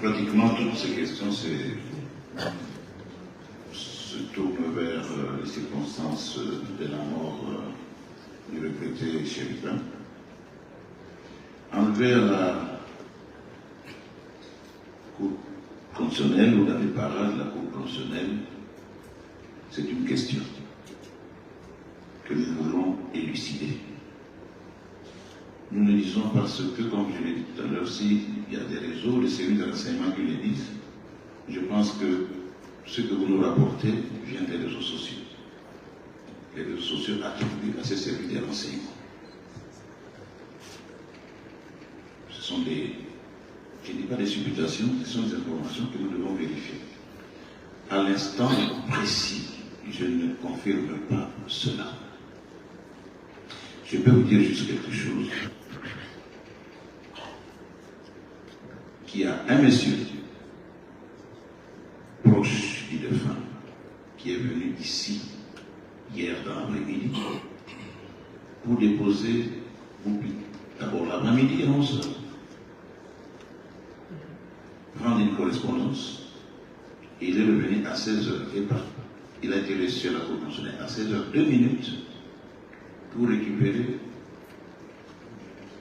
Pratiquement toutes ces questions se tournent vers les circonstances de la mort du regretté Chérifin. Envers la Cour constitutionnelle ou la réparade de la Cour constitutionnelle, c'est une question que nous voulons élucider. Nous le disons parce que, comme je l'ai dit tout à l'heure, s'il y a des réseaux, des services de renseignement qui le disent, je pense que ce que vous nous rapportez vient des réseaux sociaux. Les réseaux sociaux attribuent à ces services de renseignement. Ce sont des, je ne dis pas des supputations, ce sont des informations que nous devons vérifier. À l'instant précis, je ne confirme pas cela. Je peux vous dire juste quelque chose. Qu'il y a un monsieur proche du défunt qui est venu ici hier dans l'après-midi pour déposer, d'abord l'après-midi à 11h, prendre une correspondance, et il est revenu à 16h et pas. Il a été reçu à la Cour constitutionnelle à 16h02 pour récupérer,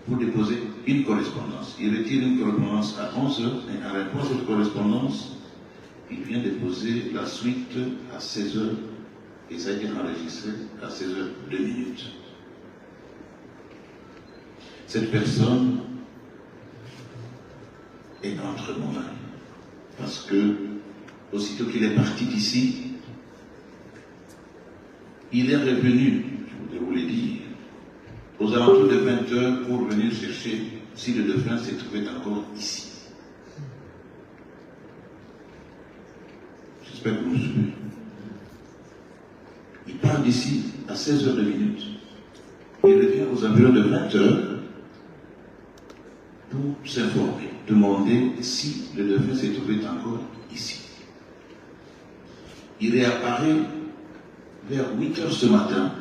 pour déposer une correspondance. Il retire une correspondance à 11h et en réponse à cette correspondance, il vient déposer la suite à 16h et ça a été enregistré à 16h02. Cette personne est entre nos mains parce que aussitôt qu'il est parti d'ici, il est revenu, je voudrais vous le dire, aux alentours de 20h pour venir chercher si le défunt se trouvait encore ici. J'espère que vous me suivez. Il part d'ici à 16h02. Il revient aux environs de 20h pour s'informer, demander si le défunt se trouvait encore ici. Il réapparaît vers 8h ce matin,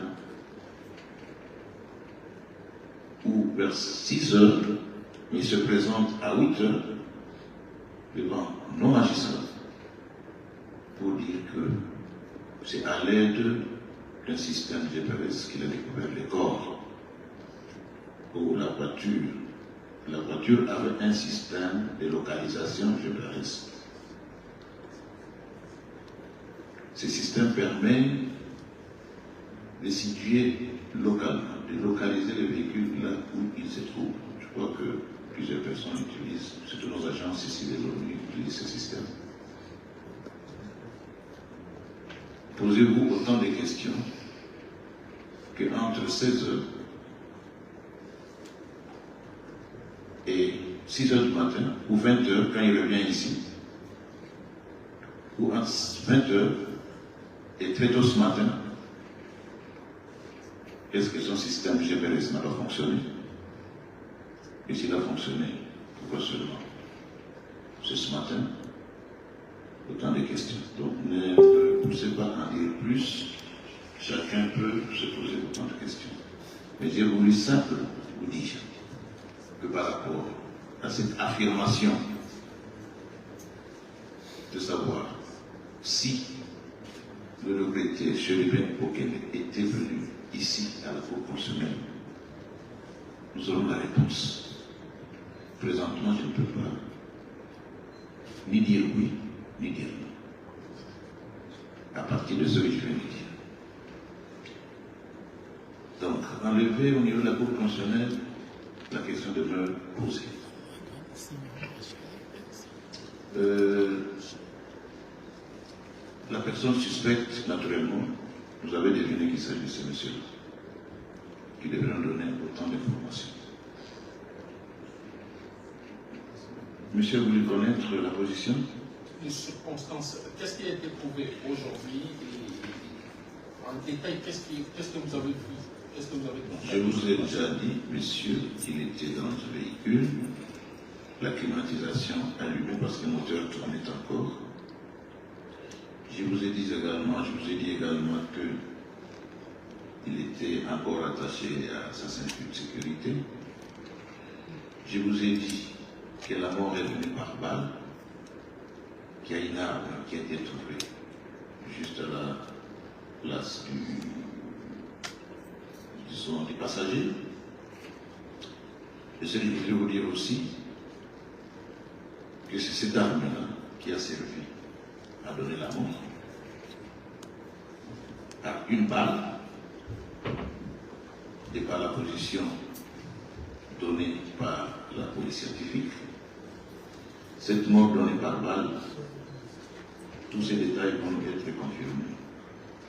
ou vers 6h, il se présente à 8h devant nos magistrats pour dire que c'est à l'aide d'un système GPS qu'il a découvert les corps, où la voiture avait un système de localisation GPS. Ce système permet de situer localement, de localiser le véhicule là où il se trouve. Je crois que plusieurs personnes utilisent, surtout nos agences ici de l'ONU, utilisent ce système. Posez-vous autant de questions qu'entre 16h et 6h du matin, ou 20h quand il revient ici, ou entre 20h et très tôt ce matin, est-ce que son système GPS n'a pas fonctionné? Et s'il a fonctionné, pourquoi seulement c'est ce matin? Autant de questions. Donc ne poussez pas à en dire plus. Chacun peut se poser autant de questions. Mais j'ai voulu simplement vous dire que par rapport à cette affirmation de savoir si le regretté Chérifin Okene était venu ici à la Cour constitutionnelle, nous aurons la réponse. Présentement, je ne peux pas ni dire oui, ni dire non. À partir de ce que je viens de dire. Donc, enlever au niveau de la Cour constitutionnelle, la question demeure posée. La personne suspecte, naturellement, vous avez deviné qu'il s'agit de ce monsieur-là, qui devrait nous donner autant d'informations. Monsieur, vous voulez connaître la position? Les circonstances, qu'est-ce qui a été prouvé aujourd'hui et en détail, qu'est-ce que vous avez vu? Qu'est-ce que vous avez compris? Je vous ai déjà dit, monsieur, qu'il était dans ce véhicule, la climatisation allumée parce que le moteur tournait encore. Je vous ai dit également qu'il était encore attaché à sa ceinture de sécurité. Je vous ai dit que la mort est venue par balle, qu'il y a une arme qui a été trouvée juste à la place des passagers. Et je voudrais vous dire aussi que c'est cette arme-là qui a servi à donner la mort à une balle et par la position donnée par la police scientifique. Cette mort donnée par balle, tous ces détails vont être confirmés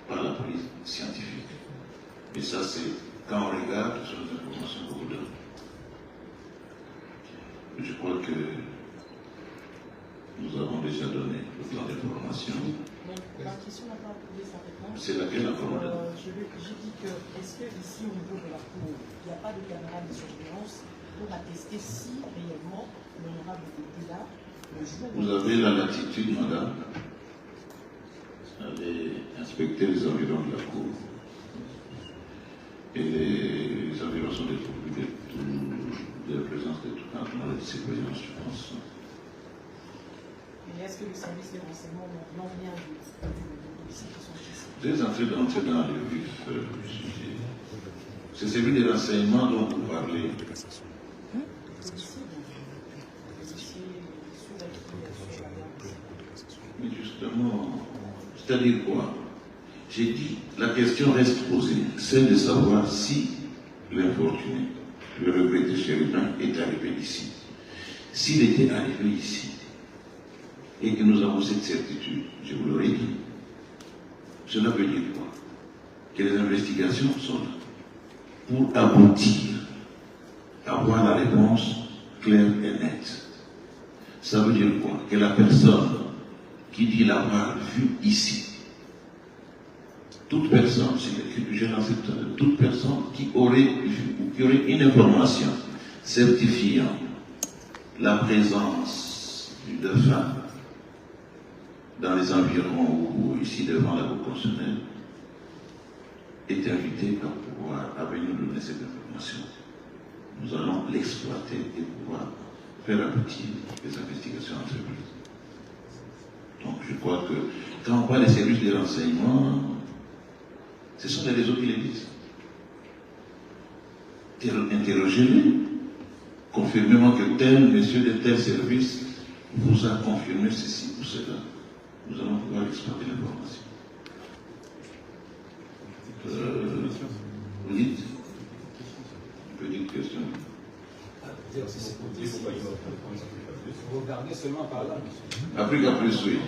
par la police scientifique. Et ça, c'est quand on regarde sur les informations qu'on vous donne. Je crois que nous avons déjà donné le plan d'information. La question n'a pas trouvé sa réponse. C'est laquelle la commande? J'ai dit que, est-ce qu'ici, au niveau de la Cour, il n'y a pas de caméra de surveillance pour attester si réellement l'honorable était là le jour où... Vous avez la latitude, madame, d'aller inspecter les environs de la Cour. Et les environs sont dépourvus de la présence de tout un nombre de citoyens, je pense. Et est-ce que le service de renseignement n'en vient de ceux qui sont ici? Vous êtes en train d'entrer dans le vif du sujet. C'est celui des renseignements dont vous parlez. Mais justement, c'est-à-dire quoi? J'ai dit, la question reste posée, celle de savoir si l'infortuné, le regretté chérubin, est arrivé ici. S'il était arrivé ici, et que nous avons cette certitude, je vous l'aurais dit, cela veut dire quoi? Que les investigations sont là pour aboutir à avoir la réponse claire et nette. Ça veut dire quoi? Que la personne qui dit l'avoir vu ici, toute personne, je n'en sais pas, toute personne qui aurait vu ou qui aurait une information certifiant la présence du défunt dans les environs ou ici devant la Cour constitutionnelle est invité à pouvoir venir nous donner cette information. Nous allons l'exploiter et pouvoir faire aboutir les investigations entreprises. Donc je crois que quand on parle des services de renseignement, ce sont les réseaux qui les disent. Interrogez-les. Confirmez-moi que tel monsieur de tel service vous a confirmé ceci ou cela. Nous allons pouvoir exploiter l'information. Vous dites? Petite question. Vous regardez seulement par là, monsieur. Afrique à plus, oui.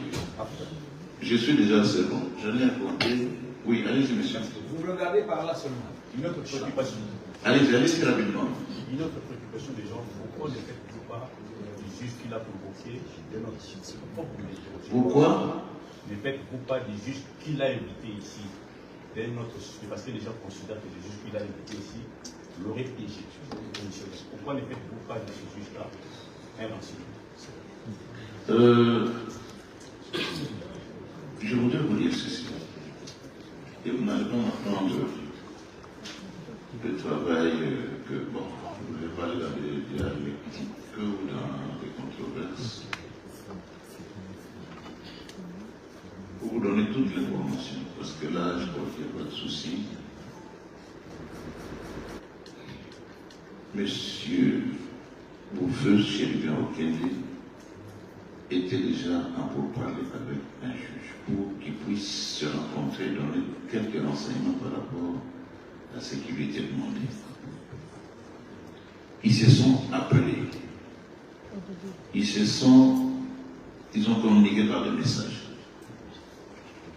Je suis déjà assez bon. J'en ai raconté. Oui, allez-y, monsieur. Vous regardez par là seulement. Une autre préoccupation. Allez-y rapidement. Une autre préoccupation des gens, pourquoi ne faites-vous pas du juge qui l'a provoqué de notre site? Pourquoi ne faites-vous pas du juge qui l'a invité ici dès notre sujet? Parce que les gens considèrent que le juge qui l'a invité ici l'aurait piégé. Pourquoi ne faites-vous pas de ce juge-là un renseignement? Je voudrais vous dire ceci. Et vous n'allez pas m'apprendre le travail que, bon, je ne vais pas aller dans les dialectiques ou dans les controverses. Pour vous donner toute l'information, parce que là, je crois qu'il n'y a pas de souci. Monsieur Boufeux, Chérubin Okendi, était déjà en pourparlers avec un juge pour qu'il puisse se rencontrer, donner quelques renseignements par rapport à ce qui lui était demandé. Ils se sont appelés. Ils ont communiqué par des messages.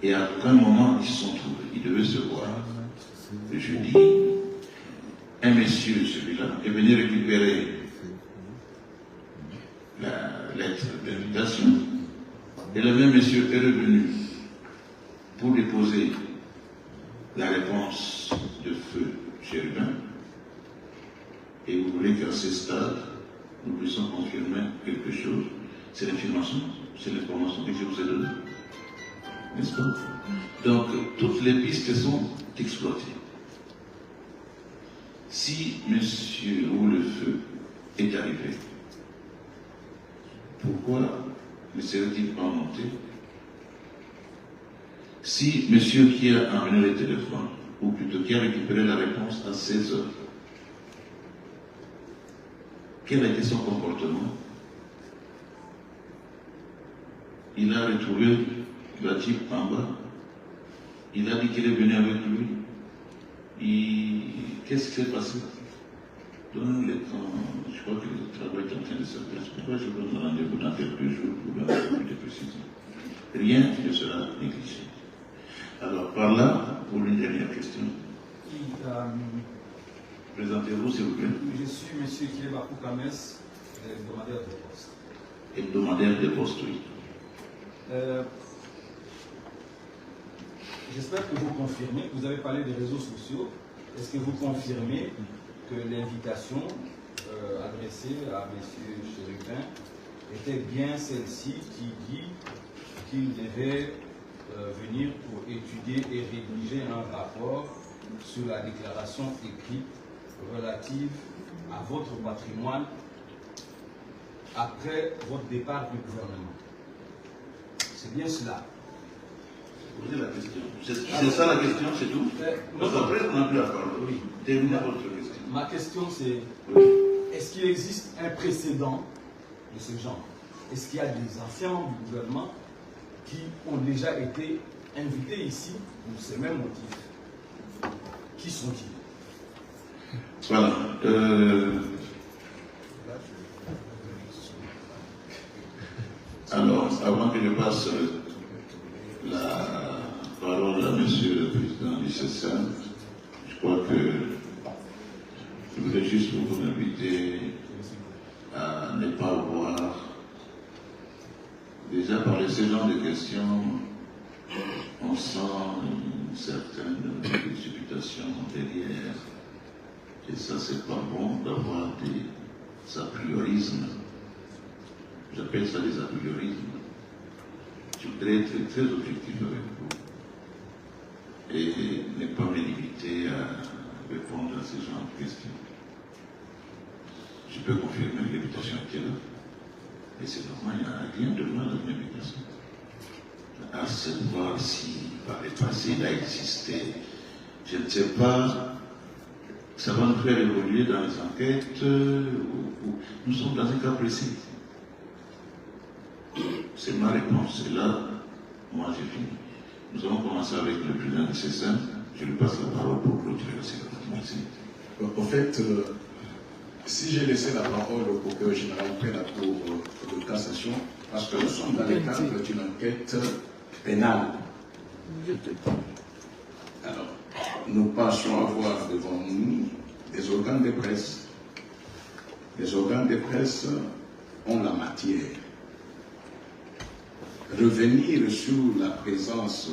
Et à un moment, ils se sont trouvés. Ils devaient se voir le jeudi. Un monsieur, celui-là, est venu récupérer la lettre d'invitation. Et le même monsieur est revenu pour déposer la réponse de feu Chérubin. Et vous voulez qu'à ce stade, nous puissions confirmer quelque chose. C'est l'information que je vous ai donnée. N'est-ce pas? Donc, toutes les pistes sont exploitées. Si monsieur ou le feu est arrivé, pourquoi ne serait-il pas monté? Si monsieur qui a amené le téléphone, ou plutôt qui a récupéré la réponse à 16 heures, quel a été son comportement? Il a retrouvé la Jeep en bas, il a dit qu'il est venu avec lui. Qu'est-ce qui s'est passé? Donnez le temps, je crois que le travail est en train de se faire. Pourquoi je vous donne rendez-vous dans quelques jours pour avoir plus de précision? Rien ne sera négligé. Alors, par là, pour une dernière question. Présentez-vous, s'il vous plaît. Je suis M. Kilebakou Kames, hebdomadaire de Poste. Hebdomadaire de Poste, oui. J'espère que vous confirmez, vous avez parlé des réseaux sociaux, est-ce que vous confirmez que l'invitation adressée à M. Chérubin était bien celle-ci qui dit qu'il devait venir pour étudier et rédiger un rapport sur la déclaration écrite relative à votre patrimoine après votre départ du gouvernement? C'est bien cela. Posez la question. C'est ça la question, c'est tout? Donc après, on n'a plus à parler. Oui. Terminez votre question. Ma question c'est, est-ce qu'il existe un précédent de ce genre? Est-ce qu'il y a des anciens du gouvernement qui ont déjà été invités ici pour ces mêmes motifs? Qui sont-ils? Voilà. Alors, avant que je passe la parole à Monsieur le Président du CESAN, je crois que je voudrais juste vous inviter à ne pas voir, déjà par ce genre de questions, on sent une certaine précipitation derrière. Et ça, c'est pas bon d'avoir des a priorismes. J'appelle ça des a priorismes. Je voudrais être très objectif avec vous et ne pas me limiter à répondre à ce genre de questions. Je peux confirmer que l'invitation était là. Et c'est normal, il n'y a rien de mal dans l'invitation. À savoir si par le passé il a existé, je ne sais pas, ça va nous faire évoluer dans les enquêtes. Nous sommes dans un cas précis. C'est ma réponse. Et là, moi j'ai fini. Nous allons commencer avec le président de CESAN. Je lui passe la parole pour clôturer la séance. Merci. En fait, si j'ai laissé la parole au procureur général près la Cour de cassation, parce que nous sommes dans le cadre d'une enquête pénale. Alors, nous pensions avoir devant nous des organes de presse. Les organes de presse ont la matière. Revenir sur la présence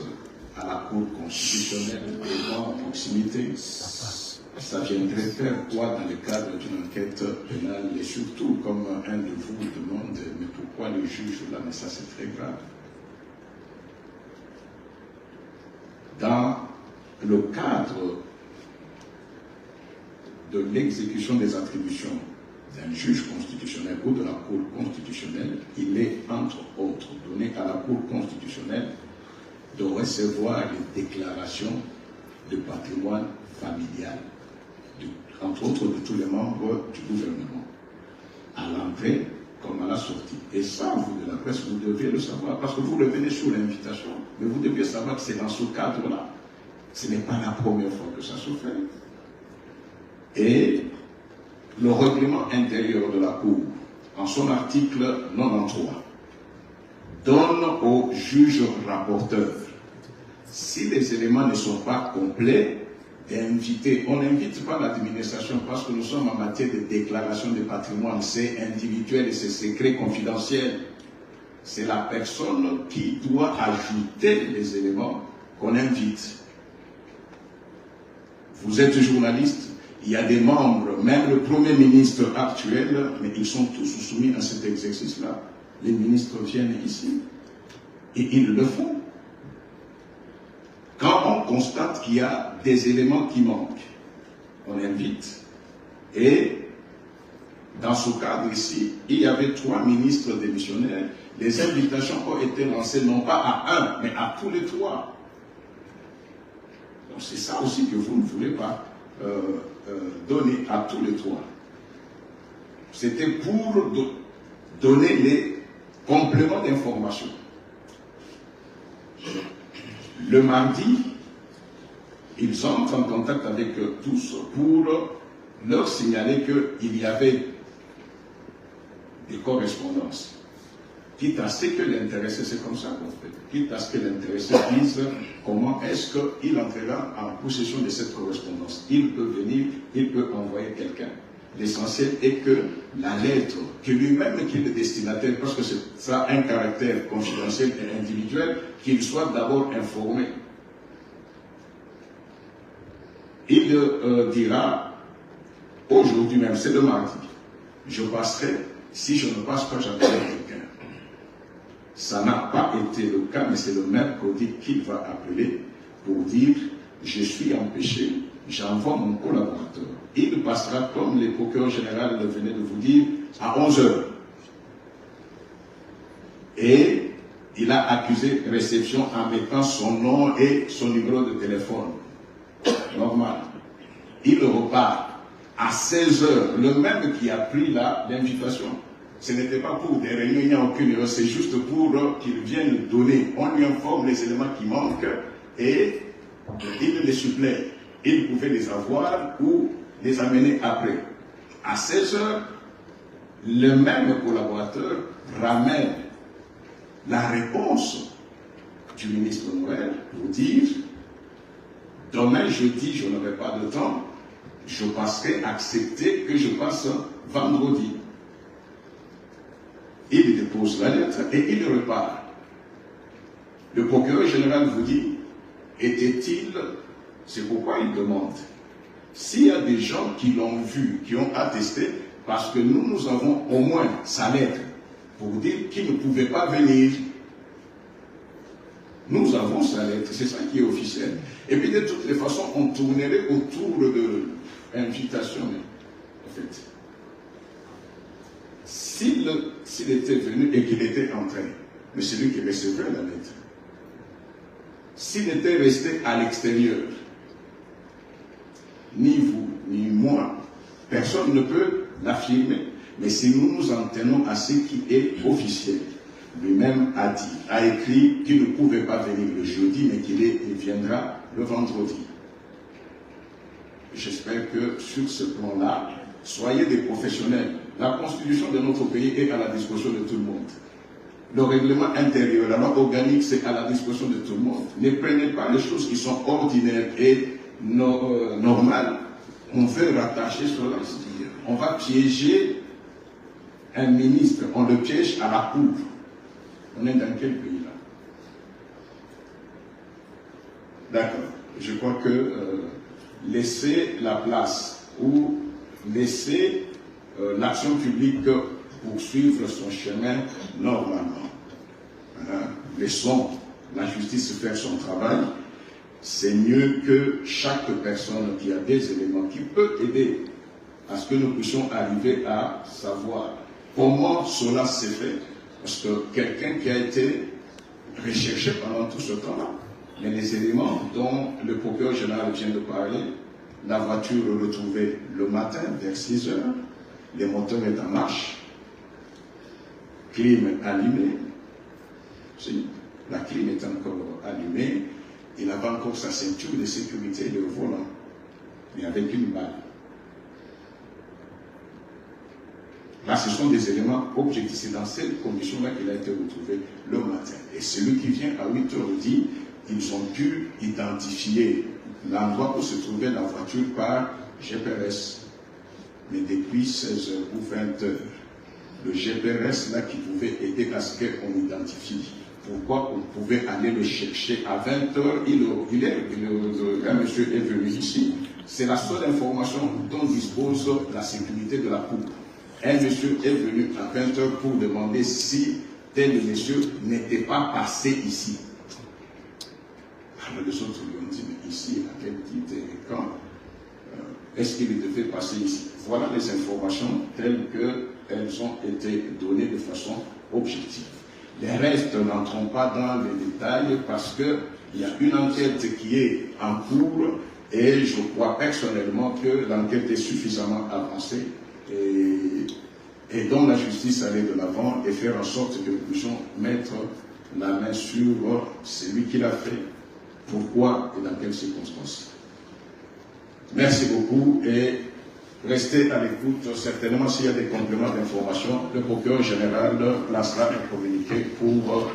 à la Cour constitutionnelle et en proximité, ça viendrait faire quoi dans le cadre d'une enquête pénale? Et surtout, comme un de vous demande, mais pourquoi le juge là? Mais ça, c'est très grave. Dans le cadre de l'exécution des attributions d'un juge constitutionnel ou de la Cour constitutionnelle, il est, entre autres, donné à la Cour constitutionnelle de recevoir les déclarations de patrimoine familial, entre autres de tous les membres du gouvernement, à l'entrée comme à la sortie. Et ça, vous de la presse, vous devez le savoir, parce que vous revenez sur l'invitation, mais vous devez savoir que c'est dans ce cadre-là. Ce n'est pas la première fois que ça se fait. Et le règlement intérieur de la Cour, en son article 93, donne au juge rapporteur, si les éléments ne sont pas complets, d'inviter. On n'invite pas l'administration parce que nous sommes en matière de déclaration de patrimoine, c'est individuel et c'est secret confidentiel. C'est la personne qui doit ajouter les éléments qu'on invite. Vous êtes journaliste, il y a des membres, même le Premier ministre actuel, mais ils sont tous soumis à cet exercice-là. Les ministres viennent ici et ils le font. Quand on constate qu'il y a des éléments qui manquent, on invite. Et dans ce cadre ici, il y avait 3 ministres démissionnaires Les invitations ont été lancées non pas à un, mais à tous les trois. Donc c'est ça aussi que vous ne voulez pas donner à tous les trois. C'était pour donner les compléments d'information. Le mardi, ils entrent en contact avec tous pour leur signaler qu'il y avait des correspondances. Quitte à ce que l'intéressé, c'est comme ça qu'on fait, quitte à ce que l'intéressé dise comment est-ce qu'il entrera en possession de cette correspondance. Il peut venir, il peut envoyer quelqu'un. L'essentiel est que la lettre, que lui-même qui est le destinataire, parce que ça a un caractère confidentiel et individuel, qu'il soit d'abord informé. Il dira, aujourd'hui même, c'est le mardi, je passerai, si je ne passe pas, j'appellerai quelqu'un. Ça n'a pas été le cas, mais c'est le mercredi qu'il va appeler pour dire, je suis empêché, j'envoie mon collaborateur. Il passera, comme les procureurs généraux venaient de vous dire, à 11 h. Et il a accusé réception en mettant son nom et son numéro de téléphone. Normal. Il repart à 16 h, le même qui a pris l'invitation. Ce n'était pas pour des réunions, il n'y a aucune erreur, c'est juste pour qu'il vienne donner. On lui informe les éléments qui manquent et il les supplée. Il pouvait les avoir ou les amener après. À 16 h, le même collaborateur ramène la réponse du ministre honoraire pour dire demain jeudi, je n'aurai pas de temps, je passerai, accepter que je passe vendredi. Il dépose la lettre et il repart. Le procureur général vous dit, était-il, c'est pourquoi il demande, s'il y a des gens qui l'ont vu, qui ont attesté, parce que nous avons au moins sa lettre pour dire qu'il ne pouvait pas venir. Nous avons sa lettre, c'est ça qui est officiel. Et puis de toutes les façons, on tournerait autour de l'invitation. En fait, s'il était venu et qu'il était entré, mais c'est lui qui recevait la lettre. S'il était resté à l'extérieur, ni vous, ni moi, personne ne peut l'affirmer. Mais si nous nous en tenons à ce qui est officiel, lui-même a dit, a écrit qu'il ne pouvait pas venir le jeudi, mais qu'il viendra le vendredi. J'espère que sur ce plan-là, soyez des professionnels. La constitution de notre pays est à la disposition de tout le monde. Le règlement intérieur, la loi organique, c'est à la disposition de tout le monde. Ne prenez pas les choses qui sont ordinaires et normales. On veut rattacher cela. On va piéger un ministre, on le piège à la cour. On est dans quel pays là? D'accord. Je crois que laisser la place ou laisser l'action publique poursuivre son chemin normalement. Laissons la justice faire son travail. C'est mieux que chaque personne qui a des éléments qui peut aider à ce que nous puissions arriver à savoir comment cela s'est fait. Parce que quelqu'un qui a été recherché pendant tout ce temps-là, mais les éléments dont le procureur général vient de parler, la voiture retrouvée le matin vers 6 h, les moteurs sont en marche, clim allumé, la clim est encore allumée, il avait encore sa ceinture de sécurité et le volant, mais avec une balle. Là, ce sont des éléments objectifs. C'est dans cette condition-là qu'il a été retrouvé le matin. Et celui qui vient à 8 h dit, ils ont pu identifier l'endroit où se trouvait la voiture par GPS. Mais depuis 16 h ou 20 h, le GPS là qui pouvait aider à ce qu'on identifie. Pourquoi on pouvait aller le chercher à 20 h, un monsieur est venu ici. C'est la seule information dont dispose la sécurité de la cour. Un monsieur est venu à 20 h pour demander si tel monsieur n'était pas passé ici. Alors les autres lui ont dit, mais ici, à quel titre et quand est-ce qu'il devait passer ici? Voilà les informations telles qu'elles ont été données de façon objective. Les restes n'entrons pas dans les détails parce qu'il y a une enquête qui est en cours et je crois personnellement que l'enquête est suffisamment avancée et dont la justice allait de l'avant et faire en sorte que nous puissions mettre la main sur celui qui l'a fait, pourquoi et dans quelles circonstances. Merci beaucoup et restez à l'écoute. Certainement, s'il y a des compléments d'information, le procureur général placera un communiqué pour